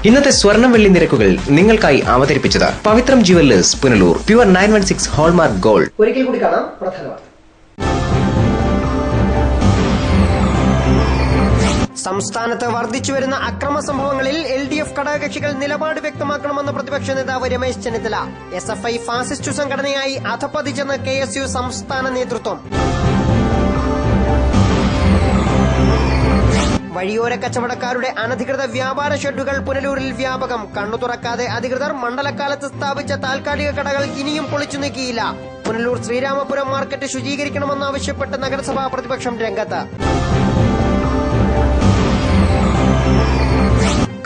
ഇന്നത്തെ സ്വർണം വെള്ളി നിരക്കുകൾ നിങ്ങൾക്കായി അവതരിപ്പിച്ചത് Pavithram jewellers, Punalur. Pure 916 hallmark gold. ഒരിക്കൽ കൂടി കാണാം പ്രധാന വാർത്ത. സംസ്ഥാനത്ത് വർദ്ധിച്ചുവരുന്ന അക്രമ സംഭവങ്ങളിൽ LDF ഘടകകക്ഷികൾ നിലപാട് വ്യക്തമാക്കണമെന്ന് പ്രതിപക്ഷ നേതാവ് രമേശ് ചെന്നിത്തല. SFI ഫാസിസ്റ്റ് സംഘടനയായി അധപ്പതിച്ചെന്ന് KSU സംസ്ഥാന നേതൃത്വം. വഴിയോര കച്ചവടക്കാരുടെ അനധികൃത വ്യാപാര ഷെഡുകൾ പുനലൂരിൽ വ്യാപകം. കണ്ണു തുറക്കാതെ അധികൃതർ മണ്ഡലക്കാലത്ത് സ്ഥാപിച്ച താൽക്കാലിക കടകൾ ഇനിയും പൊളിച്ചു നീക്കിയില്ല. പുനലൂർ ശ്രീരാമപുരം മാർക്കറ്റ് ശുചീകരിക്കണമെന്നാവശ്യപ്പെട്ട് നഗരസഭാ പ്രതിപക്ഷം രംഗത്ത്.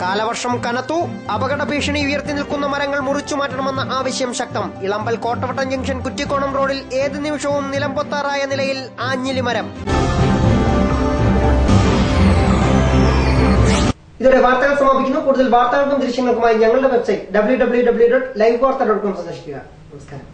കാലവർഷം കനത്തു. അപകട ഭീഷണി ഉയർത്തി നിൽക്കുന്ന മരങ്ങൾ മുറിച്ചു മാറ്റണമെന്ന ആവശ്യം ശക്തം. ഇളമ്പൽ കോട്ടവട്ടം ജംഗ്ഷൻ കുറ്റിക്കോണം റോഡിൽ ഏത് നിമിഷവും നിലംപൊത്താറായ നിലയിൽ ആഞ്ഞിലി മരം. ഇതോടെ വാർത്തകൾ സമാപിക്കുന്നു. കൂടുതൽ വാർത്തകൾക്കും ദൃശ്യങ്ങൾക്കുമായി ഞങ്ങളുടെ വെബ്സൈറ്റ് www.livevarta.com സന്ദർശിക്കുക. നമസ്കാരം.